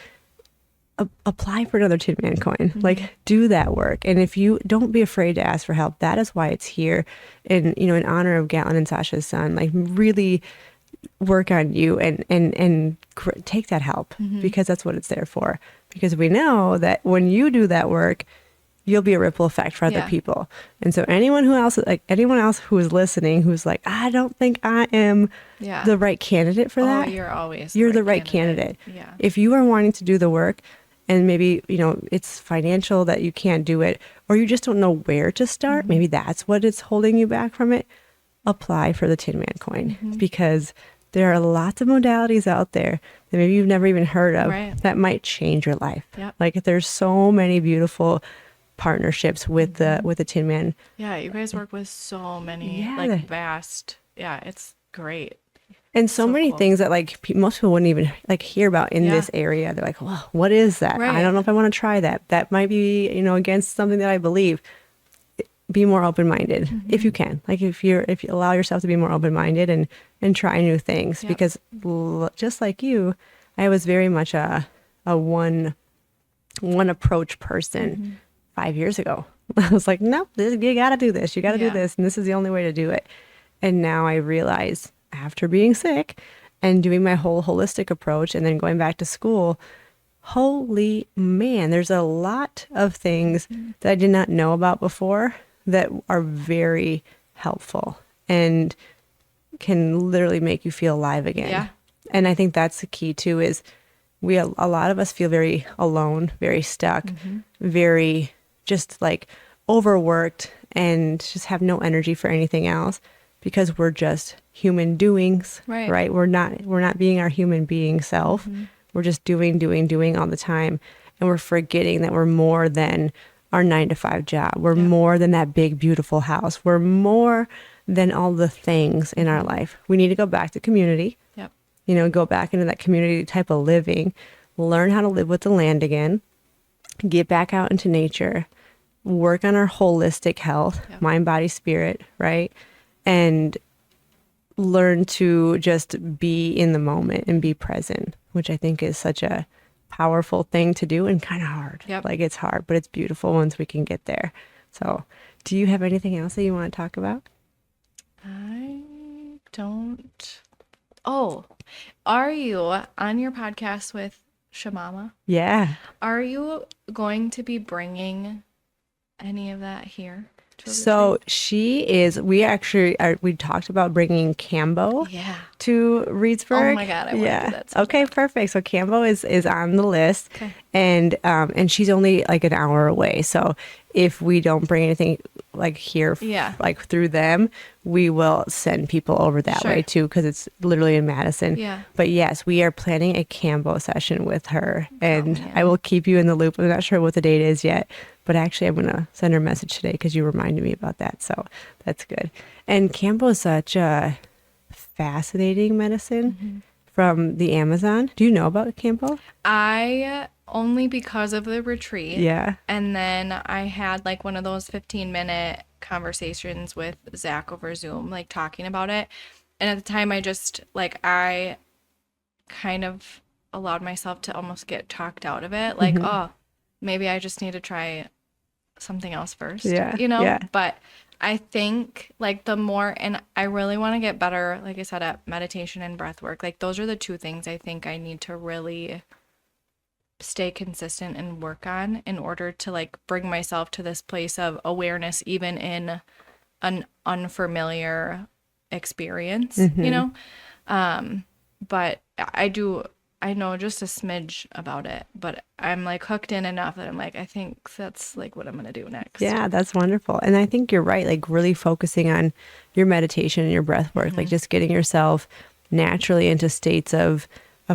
apply for another Tinman Coin. Like, do that work. And if you don't be afraid to ask for help, that is why it's here. And, in honor of Gatlin and Sasha's son, like, really work on you and take that help, because that's what it's there for. Because we know that when you do that work, you'll be a ripple effect for other Yeah. people. And so anyone else who is listening, who's like, I don't think I am Yeah. the right candidate for that. You're always You're the right candidate. Yeah. If you are wanting to do the work and maybe, it's financial that you can't do it, or you just don't know where to start, maybe that's what is holding you back from it, apply for the Tinman Coin, because there are lots of modalities out there that maybe you've never even heard of that might change your life. Yep. Like there's so many beautiful partnerships with the Tinman. Yeah, you guys work with so many vast. Yeah, it's great. And so many cool. things that like most people wouldn't even like hear about in this area. They're like, well, what is that? Right. I don't know if I want to try that. That might be, against something that I believe. Be more open-minded if you can. Like if you allow yourself to be more open-minded and try new things, because just like you, I was very much a one approach person 5 years ago. I was like, no, you got to do this. You got to do this. And this is the only way to do it. And now I realize after being sick and doing my whole holistic approach and then going back to school, holy man, there's a lot of things that I did not know about before that are very helpful and can literally make you feel alive again. Yeah. And I think that's the key too, is a lot of us feel very alone, very stuck, very just like overworked and just have no energy for anything else because we're just human doings, right? We're not being our human being self. We're just doing all the time. And we're forgetting that we're more than our 9-to-5 job. We're more than that big, beautiful house. We're more than all the things in our life. We need to go back to community, go back into that community type of living, learn how to live with the land again, get back out into nature, work on our holistic health, mind, body, spirit, right? And learn to just be in the moment and be present, which I think is such a powerful thing to do and kind of hard. Like it's hard, but it's beautiful once we can get there. So do you have anything else that you want to talk about? I don't. Oh, are you on your podcast with Shamama? Yeah. Are you going to be bringing any of that here? So we talked about bringing Cambo to Reedsburg. Oh my God, I want to do that. Okay, perfect. So Cambo is on the list. Okay. And she's only like an hour away. So if we don't bring anything like here, like through them, we will send people over that way too, because it's literally in Madison. Yeah. But yes, we are planning a Cambo session with her, and I will keep you in the loop. I'm not sure what the date is yet, but actually I'm going to send her a message today because you reminded me about that. So that's good. And Cambo is such a fascinating medicine from the Amazon. Do you know about Cambo? I only because of the retreat. Yeah. And then I had like one of those 15-minute conversations with Zach over Zoom, like talking about it. And at the time I kind of allowed myself to almost get talked out of it. Like, oh, maybe I just need to try something else first. Yeah. But I think like the more, and I really want to get better, like I said, at meditation and breath work. Like those are the two things I think I need to really stay consistent and work on in order to like bring myself to this place of awareness, even in an unfamiliar experience, but I know just a smidge about it, but I'm like hooked in enough that I'm like, I think that's like what I'm going to do next. Yeah, that's wonderful. And I think you're right. Like really focusing on your meditation and your breath work, like just getting yourself naturally into states of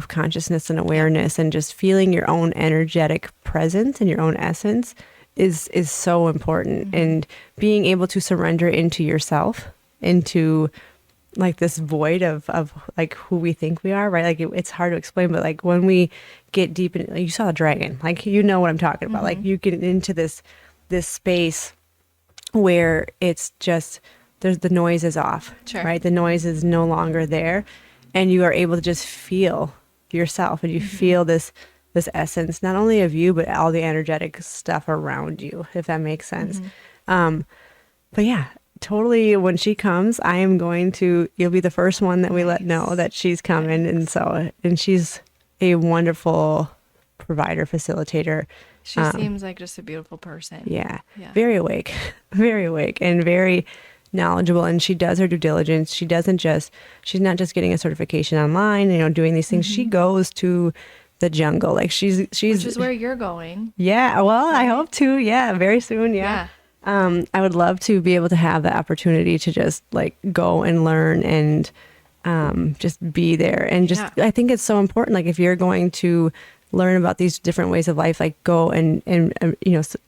consciousness and awareness, and just feeling your own energetic presence and your own essence is so important. And being able to surrender into yourself, into like this void of like who we think we are, right? Like it's hard to explain, but like when we get deep in, like you saw a dragon, like what I'm talking about. Like you get into this space where it's just the noise is off, right? The noise is no longer there, and you are able to just feel yourself, and you feel this essence, not only of you, but all the energetic stuff around you, if that makes sense. But yeah, totally. When she comes, you'll be the first one that we let know that she's coming. And she's a wonderful provider, facilitator, She seems like just a beautiful person. Yeah. Yeah. Very awake, very awake, and very knowledgeable. And she does her due diligence. She's not just getting a certification online, doing these things. She goes to the jungle. Like she's Which is where you're going. Yeah. Well, I hope to. Yeah. Very soon. Yeah. I would love to be able to have the opportunity to just like go and learn and just be there. And just, I think it's so important. Like if you're going to learn about these different ways of life, like go and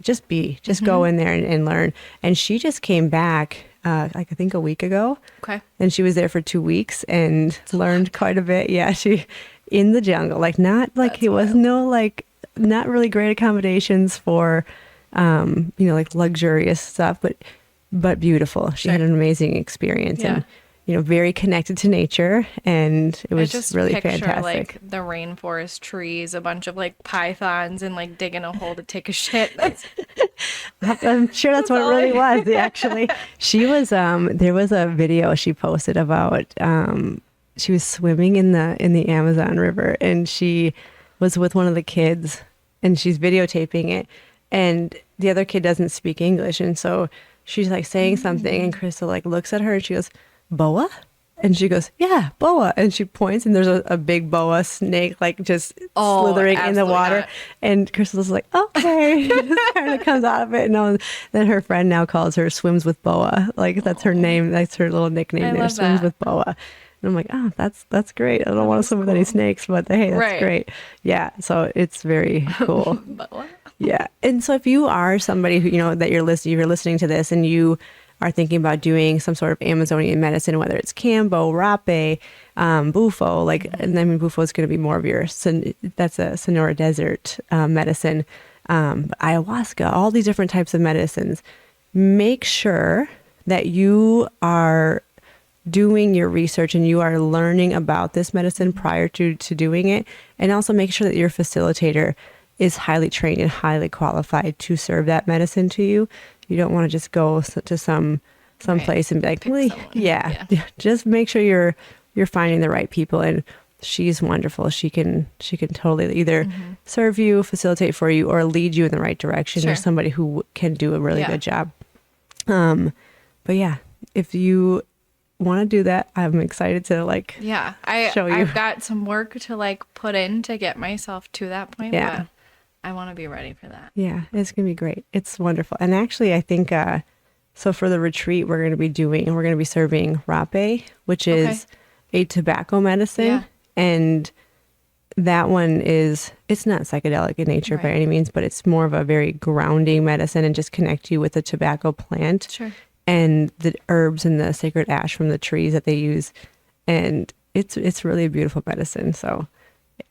just go in there and learn. And she just came back, like I think a week ago. Okay. And she was there for 2 weeks and learned quite a bit. Yeah. She in the jungle, like not like That's it was wild. no, like not really great accommodations for, like luxurious stuff, but beautiful. She had an amazing experience and, very connected to nature, and it was just really picture, fantastic. like the rainforest trees, a bunch of like pythons, and like digging a hole to take a shit. I'm sure that's what it really was. Actually, she was. There was a video she posted about. She was swimming in the Amazon River, and she was with one of the kids, and she's videotaping it, and the other kid doesn't speak English, and so she's like saying something, and Crystal like looks at her, and she goes, "Boa?" And she goes, "Yeah, boa." And she points, and there's a big boa snake, like just slithering in the water. Not. And Crystal's like, "Okay," just kind of comes out of it. And then her friend now calls her Swims with Boa. Like that's her name. That's her little nickname there, love Swims that. with Boa. And I'm like, "Oh, that's great. I don't want to swim with any snakes, but hey, that's great." Yeah. So it's very cool. Boa. Yeah. And so if you are somebody who, that you're listening to this and you are thinking about doing some sort of Amazonian medicine, whether it's Kambo, Rape, Bufo, and I mean, Bufo is going to be more of that's a Sonora Desert medicine, ayahuasca, all these different types of medicines. Make sure that you are doing your research and you are learning about this medicine prior to doing it. And also make sure that your facilitator is highly trained and highly qualified to serve that medicine to you. You don't want to just go to some place and be like, really? Yeah. Just make sure you're finding the right people. And she's wonderful. She can totally either serve you, facilitate for you, or lead you in the right direction. Sure. There's somebody who can do a really good job. But yeah, if you want to do that, I'm excited to show you. I've got some work to put in to get myself to that point. Yeah. But I want to be ready for that. Yeah, it's going to be great. It's wonderful. And actually, I think, so for the retreat, we're going to be serving Rape, which is a tobacco medicine. Yeah. And that one it's not psychedelic in nature by any means, but it's more of a very grounding medicine and just connect you with the tobacco plant. Sure. And the herbs and the sacred ash from the trees that they use. And it's really a beautiful medicine. So,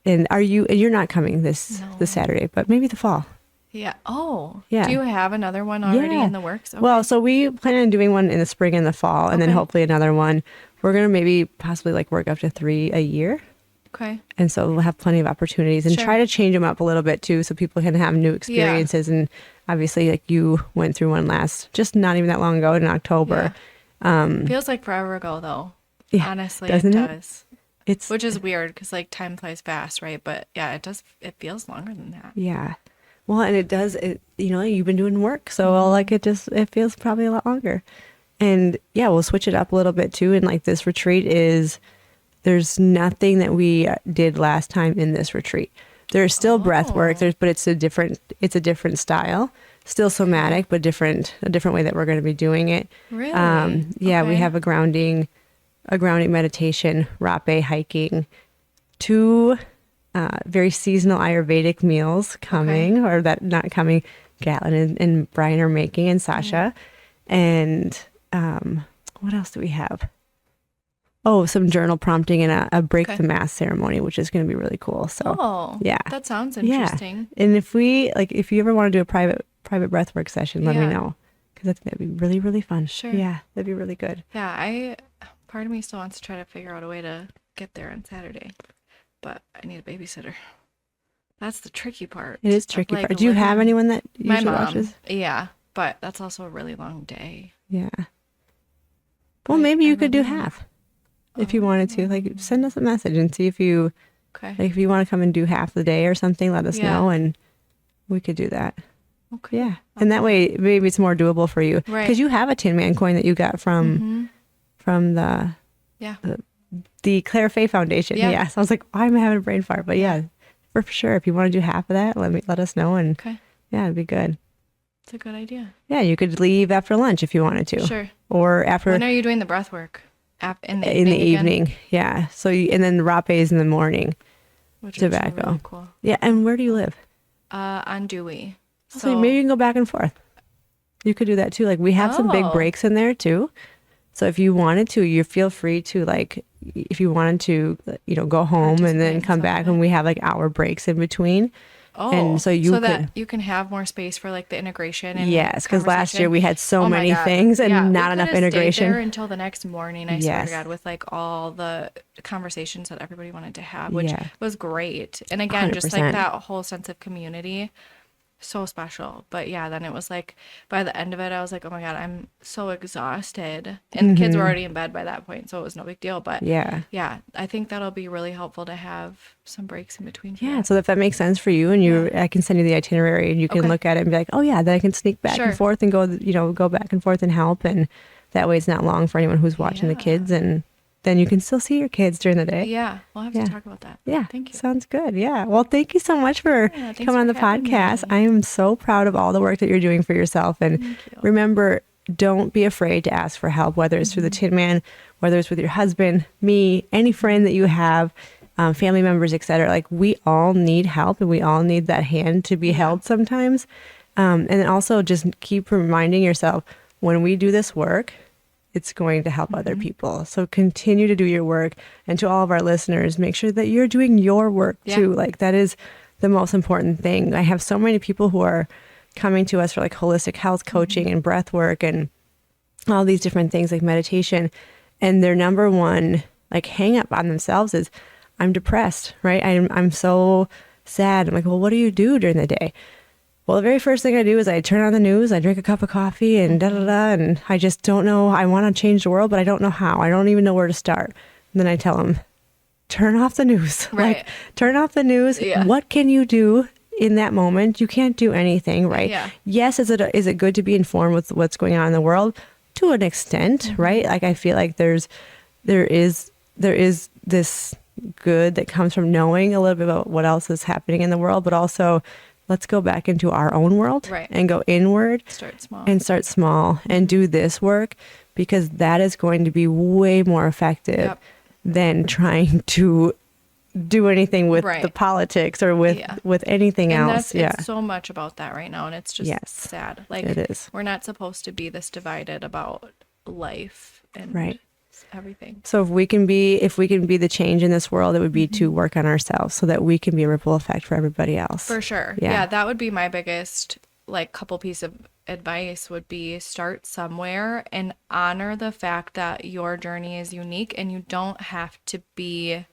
and you're not coming this Saturday, but maybe the fall. Yeah. Oh. Yeah. Do you have another one already in the works? Okay. Well, so we plan on doing one in the spring and the fall, and then hopefully another one. We're going to maybe possibly work up to 3 a year. Okay. And so we'll have plenty of opportunities and try to change them up a little bit too, so people can have new experiences. And obviously, you went through one just not even that long ago in October. Yeah. Feels like forever ago though. Yeah, honestly, doesn't it it? does. Which is weird because time flies fast, right? But yeah, it does. It feels longer than that. Yeah. Well, and it does. You've been doing work, so it feels probably a lot longer. And yeah, we'll switch it up a little bit too. And this retreat there's nothing that we did last time in this retreat. There's still breath work, but it's a different style. Still somatic, but a different way that we're going to be doing it. Really? We have a grounding meditation, Rape hiking, 2 very seasonal Ayurvedic meals coming, or that not coming. Gatlin and Brian are making, and Sasha. And what else do we have? Oh, some journal prompting and a break the mass ceremony, which is going to be really cool. So, yeah, that sounds interesting. Yeah. And if you ever want to do a private breathwork session, let me know, because that'd be really, really fun. Sure. Yeah, that'd be really good. Yeah, part of me still wants to try to figure out a way to get there on Saturday, but I need a babysitter. That's the tricky part. It is tricky part. Do you have anyone that usually watches? Yeah, but that's also a really long day. Yeah. Well, maybe you could do half. If you wanted to, send us a message and see if you, if you want to come and do half the day or something, let us know. And we could do that. Okay. Yeah. And that way, maybe it's more doable for you. Right. Because you have a Tinman coin that you got from the Yeah. the Claire Fay Foundation. Yeah. Yes. I was like, I'm having a brain fart. But yeah, for sure. If you want to do half of that, let us know. And Okay. yeah, it'd be good. It's a good idea. Yeah, you could leave after lunch if you wanted to. Sure. Or after When are you doing the breath work? In the in the again? evening. Yeah. So and then the rapé is in the morning. Which tobacco. is really cool. Yeah. And where do you live? On Dewey. So maybe you can go back and forth. You could do that too. Like we have some big breaks in there too. So if you wanted to, you feel free to like, if you wanted to, go home and then come back, and we have like hour breaks in between. Oh, and so that you can have more space for like the integration. And yes, because last year we had so my many God. things and not we enough could've integration. Stayed there until the next morning. I swear Yes. to God, with like all the conversations that everybody wanted to have, which Yeah. was great. And again, just 100%. like that whole sense of community. So special. But yeah, then it was like by the end of it I was like, oh my God, I'm so exhausted, and the kids were already in bed by that point, so it was no big deal. But Yeah. I think that'll be really helpful to have some breaks in between. Yeah. So if that makes sense for you, and I can send you the itinerary, and you can Okay. look at it and be like, oh yeah, then I can sneak back Sure. and forth and go back and forth and help. And that way it's not long for anyone who's watching the Yeah. kids, and then you can still see your kids during the day. Yeah, we'll have Yeah. to talk about that. Yeah. Thank you. Sounds good. Yeah. Well, thank you so much for thanks coming on for the having podcast. me. I am so proud of all the work that you're doing for yourself. And Thank you. remember, don't be afraid to ask for help, whether it's through the Tin Man, whether it's with your husband, me, any friend that you have, family members, etc. Like we all need help, and we all need that hand to be held sometimes. And then also just keep reminding yourself, when we do this work, it's going to help other people. So continue to do your work. And to all of our listeners, make sure that you're doing your work too. Like that is the most important thing. I have so many people who are coming to us for like holistic health coaching and breath work and all these different things like meditation. And their number one like hang up on themselves is, I'm depressed, right? I'm so sad. I'm like, well, what do you do during the day? Well, the very first thing I do is I turn on the news, I drink a cup of coffee, and and I just don't know. I want to change the world, but I don't know how. I don't even know where to start. And then I tell them, turn off the news. Right. Like, turn off the news. Yeah. What can you do in that moment? You can't do anything, right? Yeah. Yes, is it good to be informed with what's going on in the world? To an extent, right? Like I feel like there is this good that comes from knowing a little bit about what else is happening in the world, but also let's go back into our own world and go inward. Start small And do this work, because that is going to be way more effective than trying to do anything with the politics or with anything else. It's so much about that right now, and it's just sad. Like it is. We're not supposed to be this divided about life and everything. So if we can be the change in this world, it would be to work on ourselves so that we can be a ripple effect for everybody else. For sure. Yeah, that would be my biggest couple piece of advice would be start somewhere and honor the fact that your journey is unique, and you don't have to be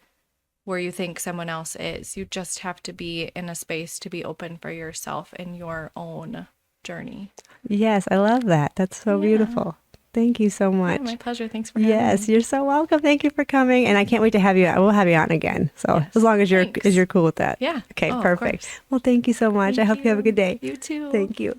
where you think someone else is. You just have to be in a space to be open for yourself and your own journey. Yes, I love that. That's so beautiful. Thank you so much. Yeah, my pleasure. Thanks for having me. Yes, you're so welcome. Thank you for coming, and I can't wait to have you. I will have you on again. So as long as you're cool with that. Yeah. Okay, Oh, of perfect. course. Well, thank you so much. I hope you have a good day. You too. Thank you.